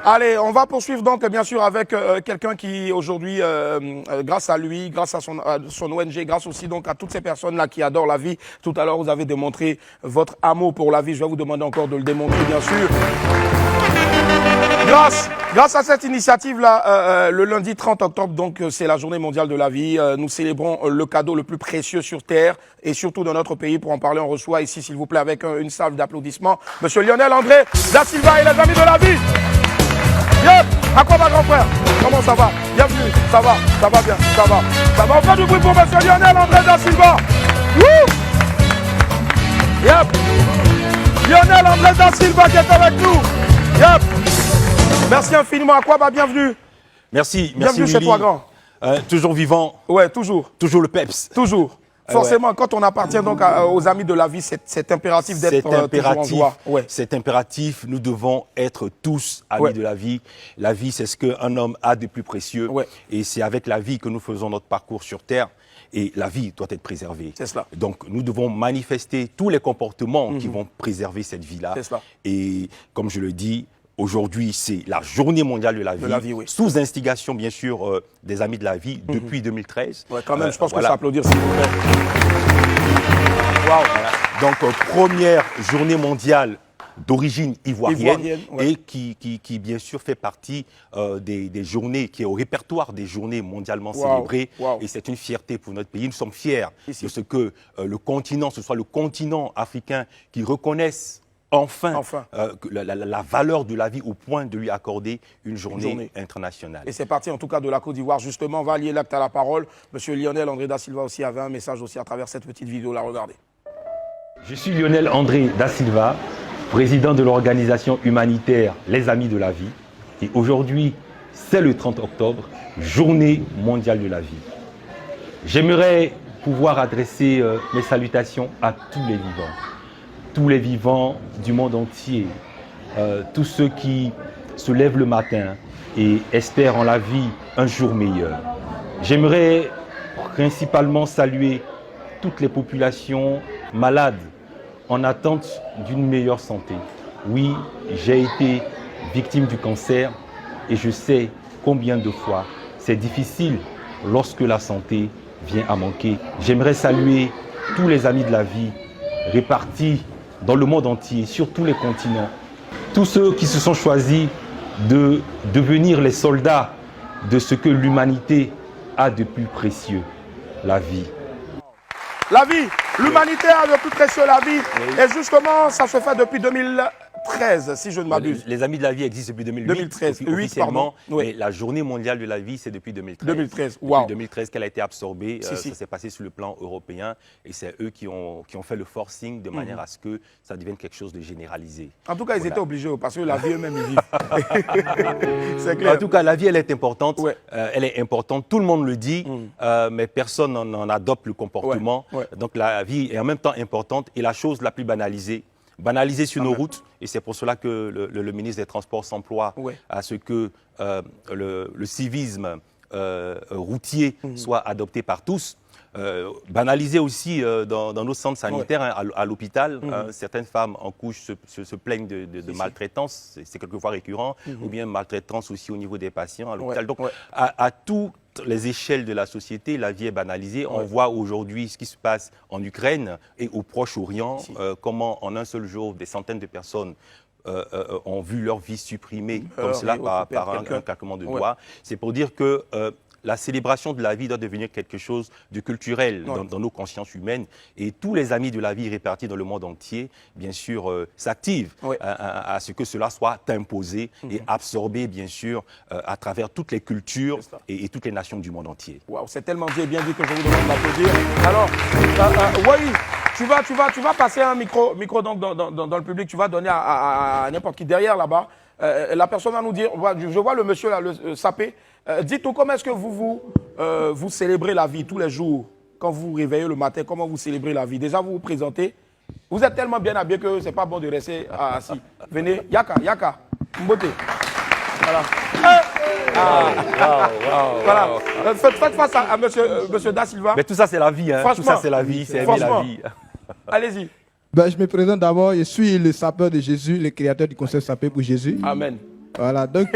Allez, on va poursuivre donc bien sûr avec quelqu'un qui aujourd'hui, grâce à lui, grâce à son ONG, grâce aussi donc à toutes ces personnes-là qui adorent la vie. Tout à l'heure, vous avez démontré votre amour pour la vie. Je vais vous demander encore de le démontrer, bien sûr. Grâce à cette initiative-là, le lundi 30 octobre, donc c'est la journée mondiale de la vie. Nous célébrons le cadeau le plus précieux sur Terre et surtout dans notre pays. Pour en parler, on reçoit ici, s'il vous plaît, avec une salve d'applaudissements, Monsieur Lionel André da Silva et les amis de la vie. Yep. À quoi, ma grand frère? Comment ça va? Bienvenue. Ça va bien, ça va. On fait du bruit pour Monsieur Lionel André da Silva. Woo! Yep. Lionel André da Silva qui est avec nous. Yep. Merci infiniment. À quoi, bienvenue. Merci. Bienvenue chez toi, grand. Toujours vivant. Ouais, toujours. Toujours le peps. Toujours. Forcément, ouais. Quand on appartient donc aux amis de la vie, c'est impératif d'être toujours en joie. Ouais. C'est impératif. Nous devons être tous amis de la vie. La vie, c'est ce qu'un homme a de plus précieux. Ouais. Et c'est avec la vie que nous faisons notre parcours sur Terre. Et la vie doit être préservée. C'est cela. Donc, nous devons manifester tous les comportements qui vont préserver cette vie-là. C'est cela. Et comme je le dis, aujourd'hui, c'est la journée mondiale de la vie, oui. Sous instigation, bien sûr, des amis de la vie, depuis 2013. Ouais, quand même, je pense que ça applaudir, s'il vous plaît. Wow. Voilà. Donc, première journée mondiale d'origine ivoirienne et qui, bien sûr, fait partie des journées, qui est au répertoire des journées mondialement célébrées. Et c'est une fierté pour notre pays. Nous sommes fiers de ce que le continent, ce soit le continent africain, qui reconnaisse enfin. La valeur de la vie au point de lui accorder une journée internationale. Et c'est parti en tout cas de la Côte d'Ivoire. Justement, on va lier l'acte à la parole. Monsieur Lionel André da Silva aussi avait un message aussi à travers cette petite vidéo. La regardez. Je suis Lionel André da Silva, président de l'organisation humanitaire Les Amis de la Vie. Et aujourd'hui, c'est le 30 octobre, journée mondiale de la vie. J'aimerais pouvoir adresser mes salutations à tous les vivants. Tous les vivants du monde entier, tous ceux qui se lèvent le matin et espèrent en la vie un jour meilleur. J'aimerais principalement saluer toutes les populations malades en attente d'une meilleure santé. Oui, j'ai été victime du cancer et je sais combien de fois c'est difficile lorsque la santé vient à manquer. J'aimerais saluer tous les amis de la vie répartis dans le monde entier, sur tous les continents. Tous ceux qui se sont choisis de devenir les soldats de ce que l'humanité a de plus précieux, la vie. La vie, l'humanité a de plus précieux la vie. Oui. Et justement, ça se fait depuis 2013, si je ne m'abuse. Les Amis de la vie existent depuis 2013. Officiellement, mais la journée mondiale de la vie, c'est depuis 2013. 2013, wow. Depuis 2013 qu'elle a été absorbée. Ça s'est passé sur le plan européen. Et c'est eux qui ont fait le forcing de manière à ce que ça devienne quelque chose de généralisé. En tout cas, ils étaient obligés, parce que la vie eux-mêmes, ils vivent. C'est clair. En tout cas, la vie, elle est importante. Ouais. Elle est importante. Tout le monde le dit, mais personne n'en adopte le comportement. Ouais. Donc, la vie est en même temps importante. Et la chose la plus banalisée sur nos routes, et c'est pour cela que le ministre des Transports s'emploie à ce que le civisme routier soit adopté par tous. Banaliser aussi dans nos centres sanitaires, à l'hôpital, certaines femmes en couche se plaignent de maltraitance, c'est quelquefois récurrent, ou bien maltraitance aussi au niveau des patients à l'hôpital. Donc à toutes les échelles de la société, la vie est banalisée. On voit aujourd'hui ce qui se passe en Ukraine et au Proche-Orient, comment en un seul jour des centaines de personnes ont vu leur vie supprimée comme cela par un claquement de doigts. C'est pour dire que la célébration de la vie doit devenir quelque chose de culturel dans nos consciences humaines. Et tous les amis de la vie répartis dans le monde entier, bien sûr, s'activent à ce que cela soit imposé et absorbé, bien sûr, à travers toutes les cultures et toutes les nations du monde entier. Wow, c'est tellement bien dit que je vous demande d'applaudir. Alors, oui, tu vas passer un micro donc, dans le public, tu vas donner à n'importe qui derrière là-bas. La personne va nous dire, je vois le monsieur là, le sapé. Dites-nous comment est-ce que vous célébrez la vie tous les jours, quand vous vous réveillez le matin, comment vous célébrez la vie. Déjà, vous vous présentez. Vous êtes tellement bien habillé que ce n'est pas bon de rester assis. Venez, Yaka, Mbote. Voilà. Voilà. Faites face à monsieur Da Silva. Mais tout ça, c'est la vie. Hein. Tout ça, c'est la vie. C'est aimer la vie. Allez-y. Je me présente d'abord. Je suis le sapeur de Jésus, le créateur du concept Sapeur pour Jésus. Amen. Voilà, donc...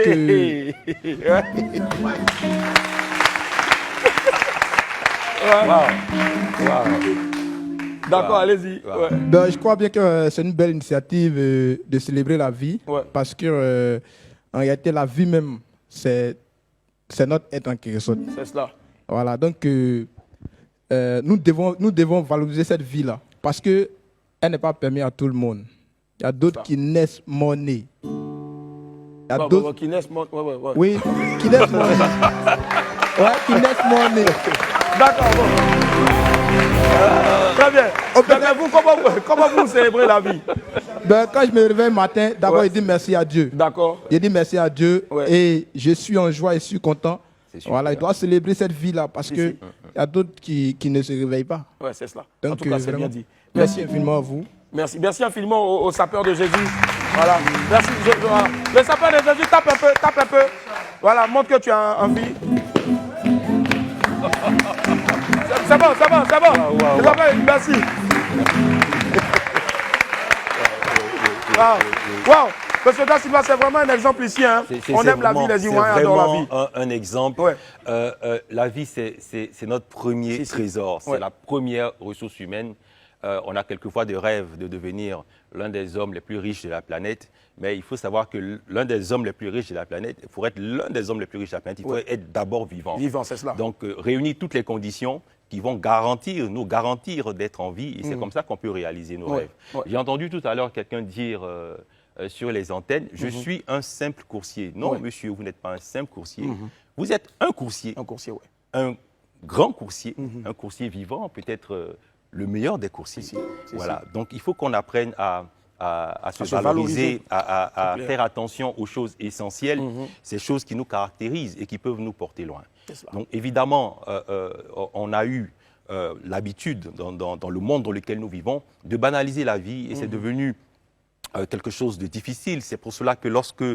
D'accord, allez-y. Ouais. Ben, je crois bien que c'est une belle initiative de célébrer la vie, parce que en réalité, la vie même, c'est notre être en quelque sorte. C'est cela. Voilà, donc nous devons valoriser cette vie-là, parce qu'elle n'est pas permise à tout le monde. Il y a d'autres qui naissent morts-nés. Il y a d'autres qui naissent morts. Oui, qui naissent morts-nés. Ouais, qui naissent morts-nés. D'accord, bon. Très bien. Comment vous célébrez la vie? Ben, quand je me réveille le matin, d'abord, je dis merci à Dieu. D'accord. Je dis merci à Dieu et je suis en joie et je suis content. Voilà, je dois célébrer cette vie-là parce qu'il y a d'autres qui ne se réveillent pas. Oui, c'est cela. Donc, en tout cas, c'est bien dit. Merci infiniment à vous. Merci infiniment au sapeur de Jésus. Voilà. Merci. Voilà. Le sapeur de Jésus, tape un peu. Voilà, montre que tu as envie. C'est bon. Wow. Merci. Wow. Monsieur Da Silva, c'est vraiment un exemple ici. Hein. On aime la vie, les Ivoiriens adorent la vie. Un exemple. La vie, c'est notre premier trésor. C'est la première ressource humaine. On a quelquefois des rêves de devenir l'un des hommes les plus riches de la planète. Mais il faut savoir que l'un des hommes les plus riches de la planète, pour être l'un des hommes les plus riches de la planète, il faut être d'abord vivant. Vivant, c'est cela. Donc, réunir toutes les conditions qui vont nous garantir d'être en vie. Et c'est comme ça qu'on peut réaliser nos rêves. J'ai entendu tout à l'heure quelqu'un dire sur les antennes, je suis un simple coursier. Non, monsieur, vous n'êtes pas un simple coursier. Vous êtes un coursier. Un coursier, oui. Un grand coursier, un coursier vivant, peut-être le meilleur des coursiers. Voilà. Donc, il faut qu'on apprenne à se valoriser, à faire attention aux choses essentielles, ces choses qui nous caractérisent et qui peuvent nous porter loin. Donc évidemment, on a eu l'habitude, dans le monde dans lequel nous vivons, de banaliser la vie et c'est devenu quelque chose de difficile. C'est pour cela que lorsque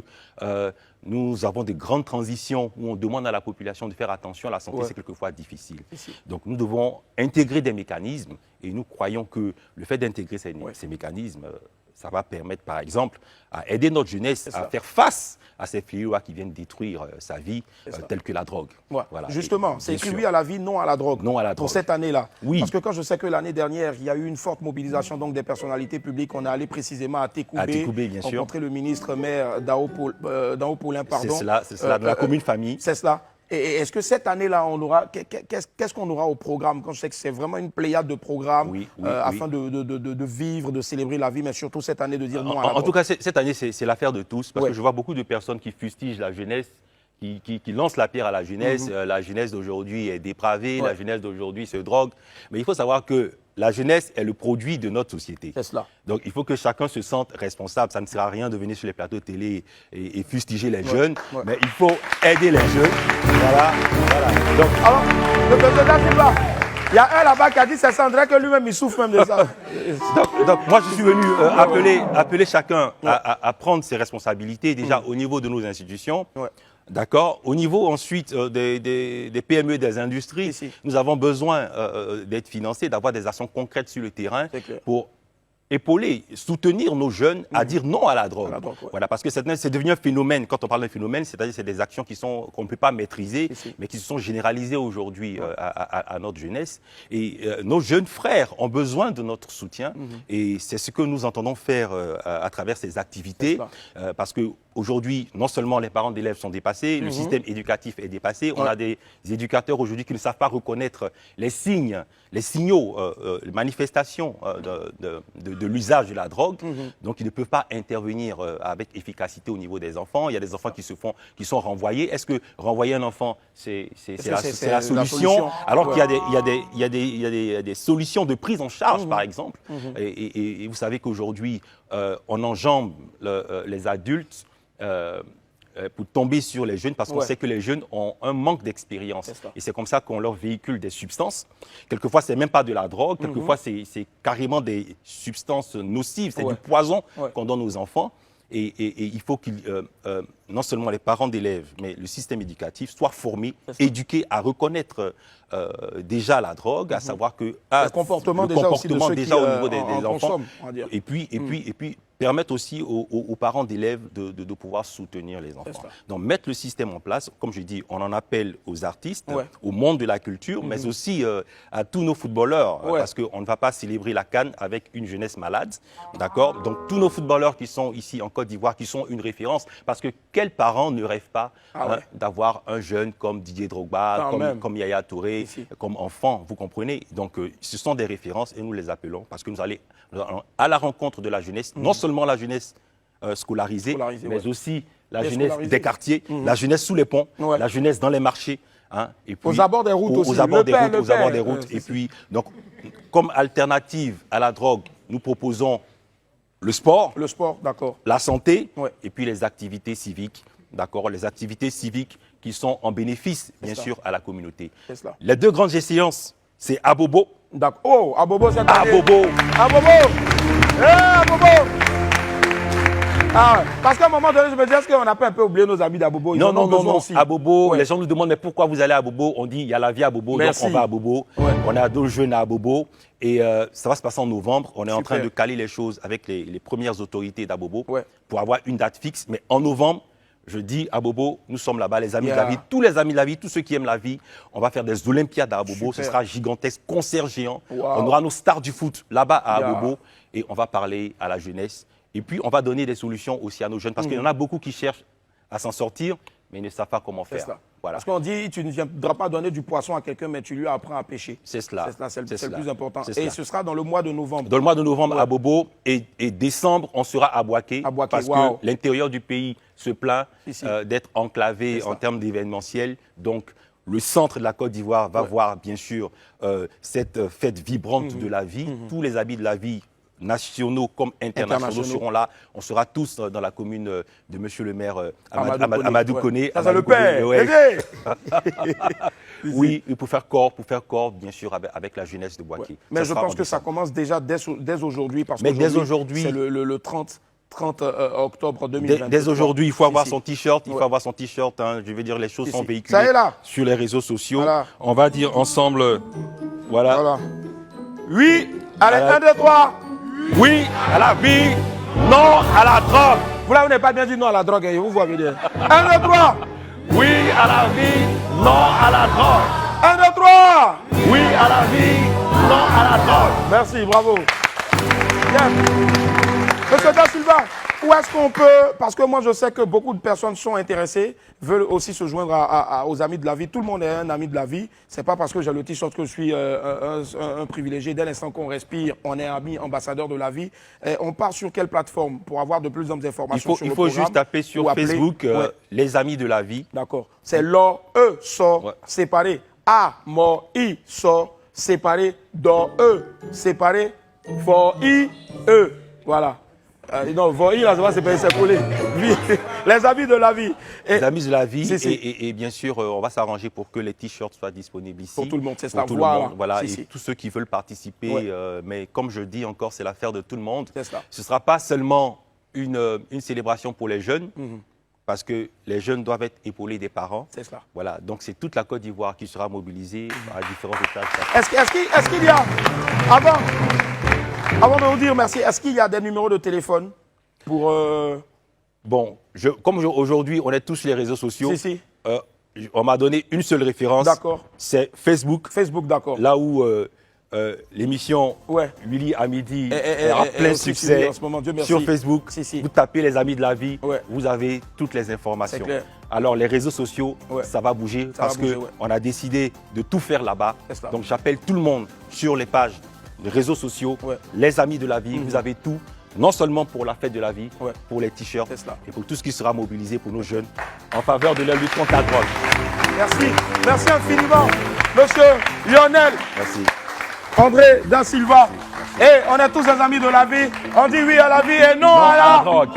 nous avons des grandes transitions où on demande à la population de faire attention à la santé, c'est quelquefois difficile. Donc nous devons intégrer des mécanismes et nous croyons que le fait d'intégrer ces mécanismes, ça va permettre, par exemple, à aider notre jeunesse à faire face à ces fléaux qui viennent détruire sa vie, tels que la drogue. Voilà. Justement, c'est écrit oui à la vie, non à la drogue. Non à la drogue. Pour cette année-là. Oui. Parce que quand je sais que l'année dernière, il y a eu une forte mobilisation donc, des personnalités publiques, on est allé précisément à Tékoubé, bien sûr. rencontrer le ministre maire d'Ao-Paulin, pardon. C'est cela, de la commune famille. C'est cela. Et est-ce que cette année-là, on aura, qu'est-ce qu'on aura au programme? Quand je sais que c'est vraiment une pléiade de programmes afin de vivre, de célébrer la vie, mais surtout cette année de dire non à la drogue. En tout cas, cette année, c'est l'affaire de tous, parce que je vois beaucoup de personnes qui fustigent la jeunesse, qui lancent la pierre à la jeunesse. La jeunesse d'aujourd'hui est dépravée, la jeunesse d'aujourd'hui se drogue. Mais il faut savoir que la jeunesse est le produit de notre société. C'est cela. Donc il faut que chacun se sente responsable. Ça ne sert à rien de venir sur les plateaux de télé et fustiger les jeunes, mais il faut aider les jeunes. Voilà. Donc, alors, le président Da Silva, il y a un là-bas qui a dit c'est Sandra que lui-même il souffre même de ça. donc moi je suis venu appeler chacun à prendre ses responsabilités déjà au niveau de nos institutions. D'accord. Au niveau ensuite des PME, des industries, nous avons besoin d'être financés, d'avoir des actions concrètes sur le terrain pour épauler, soutenir nos jeunes à dire non à la drogue. Voilà, parce que c'est devenu un phénomène. Quand on parle d'un phénomène, c'est-à-dire c'est des actions qu'on ne peut pas maîtriser, mais qui se sont généralisées aujourd'hui à notre jeunesse. Et nos jeunes frères ont besoin de notre soutien. Et c'est ce que nous entendons faire à travers ces activités. Parce que aujourd'hui, non seulement les parents d'élèves sont dépassés, le système éducatif est dépassé. On a des éducateurs aujourd'hui qui ne savent pas reconnaître les signes, les signaux, les manifestations de l'usage de la drogue. Donc, ils ne peuvent pas intervenir avec efficacité au niveau des enfants. Il y a des enfants qui sont renvoyés. Est-ce que renvoyer un enfant, c'est la solution? Alors qu'il y a des solutions de prise en charge, par exemple. Et vous savez qu'aujourd'hui, on enjambe les adultes pour tomber sur les jeunes parce qu'on sait que les jeunes ont un manque d'expérience. Et c'est comme ça qu'on leur véhicule des substances. Quelquefois, ce n'est même pas de la drogue. Quelquefois, c'est carrément des substances nocives. C'est du poison qu'on donne aux enfants. Et il faut que non seulement les parents d'élèves, mais le système éducatif soient formés, éduqués à reconnaître déjà la drogue, à savoir que le comportement déjà, aussi de ceux déjà qui, au niveau des enfants. on va dire. Et puis permettre aussi aux parents d'élèves de pouvoir soutenir les enfants. Donc mettre le système en place, comme je dis, on en appelle aux artistes, au monde de la culture, mais aussi à tous nos footballeurs, parce qu'on ne va pas célébrer la CAN avec une jeunesse malade, d'accord? Donc tous nos footballeurs qui sont ici en Côte d'Ivoire, qui sont une référence, parce que quels parents ne rêvent pas d'avoir un jeune comme Didier Drogba, comme Yaya Touré, comme enfant, vous comprenez? Donc ce sont des références et nous les appelons parce que nous allons à la rencontre de la jeunesse, non seulement la jeunesse scolarisée, mais aussi la jeunesse des quartiers, la jeunesse sous les ponts, la jeunesse dans les marchés. Hein, et puis, aux abords des routes aussi. Aux abords des routes. Et puis, donc, comme alternative à la drogue, nous proposons le sport, d'accord, la santé, et puis les activités civiques, d'accord, les activités civiques qui sont en bénéfice, bien sûr, à la communauté. Les deux grandes échéances, c'est Abobo. Oh, Abobo cette année. Abobo. Abobo. Abobo. Ah, parce qu'à un moment donné, je me dis, est-ce qu'on n'a pas un peu oublié nos amis d'Abobo? Non. À Bobo, les gens nous demandent, mais pourquoi vous allez à Bobo? On dit, il y a la vie à Bobo, donc on va à Bobo. On a d'autres jeunes à Bobo. Et ça va se passer en novembre. On est en train de caler les choses avec les premières autorités d'Abobo pour avoir une date fixe. Mais en novembre, je dis à Bobo, nous sommes là-bas, les amis de la vie, tous les amis de la vie, tous ceux qui aiment la vie. On va faire des Olympiades à Abobo. Ce sera gigantesque, concert géant. On aura nos stars du foot là-bas à Abobo. Et on va parler à la jeunesse. Et puis, on va donner des solutions aussi à nos jeunes. Parce qu'il y en a beaucoup qui cherchent à s'en sortir, mais ils ne savent pas comment faire. Voilà. Parce qu'on dit, tu ne viendras pas donner du poisson à quelqu'un, mais tu lui apprends à pêcher. C'est cela. C'est le plus important. Et ce sera dans le mois de novembre. Dans le mois de novembre à Bobo. Et décembre, on sera à Boaké. Parce que l'intérieur du pays se plaint d'être enclavé en termes d'événementiel. Donc, le centre de la Côte d'Ivoire va voir, bien sûr, cette fête vibrante de la vie. Tous les habits de la vie, nationaux comme internationaux seront là. On sera tous dans la commune de Monsieur le maire Amadou Koné. Ça, c'est le père. Oui, pour faire corps, bien sûr, avec la jeunesse de Boaké. Mais je pense que ça commence déjà dès aujourd'hui. Mais dès aujourd'hui, c'est le 30 octobre 2020. Dès aujourd'hui, il faut avoir son t-shirt. Il faut avoir son t-shirt. Hein, je veux dire, les choses sont véhiculées sur les réseaux sociaux. Voilà. On va dire ensemble, voilà. Oui, allez, 1, 2, 3. Oui à la vie, non à la drogue. Vous n'avez pas bien dit non à la drogue, vous voyez bien. 1, 2, 3. Oui à la vie, non à la drogue. 1, 2, 3. Oui à la vie, non à la drogue. Merci, bravo. Bien. Monsieur Da Silva, où est-ce qu'on peut, parce que moi je sais que beaucoup de personnes sont intéressées, veulent aussi se joindre aux amis de la vie. Tout le monde est un ami de la vie. C'est pas parce que j'ai le t-shirt que je suis un privilégié. Dès l'instant qu'on respire, on est ami, ambassadeur de la vie. Et on part sur quelle plateforme pour avoir de plus d'informations sur le programme? Il faut juste taper sur Facebook les amis de la vie. D'accord. C'est sort séparé. A, mort, I, sort séparé. Do, séparé. For, I, Voilà. Non, voyez, là, c'est collé. Les amis de la vie. Les amis de la vie. Et bien sûr, on va s'arranger pour que les t-shirts soient disponibles ici. Pour tout le monde, c'est ça. Voilà. Et tous ceux qui veulent participer. Mais comme je dis encore, c'est l'affaire de tout le monde. Ce ne sera pas seulement une célébration pour les jeunes. Parce que les jeunes doivent être épaulés des parents. C'est cela. Voilà. Donc, c'est toute la Côte d'Ivoire qui sera mobilisée à différents étages. Est-ce qu'il y a... Avant de vous dire merci, est-ce qu'il y a des numéros de téléphone pour... Bon, comme aujourd'hui, on est tous sur les réseaux sociaux. On m'a donné une seule référence. D'accord. C'est Facebook. Facebook, d'accord. Là où l'émission Willy à midi est en plein succès en ce moment. Dieu merci. Sur Facebook. Vous tapez les amis de la vie, vous avez toutes les informations. Alors les réseaux sociaux, ça va bouger parce qu'on a décidé de tout faire là-bas. Donc j'appelle tout le monde sur les pages de réseaux sociaux, les amis de la vie, vous avez tout. Non seulement pour la fête de la vie, pour les t-shirts et pour tout ce qui sera mobilisé pour nos jeunes en faveur de la lutte contre la drogue. Merci. Merci infiniment, monsieur Lionel. Merci. André Da Silva. Et on est tous des amis de la vie. On dit oui à la vie et non à la drogue.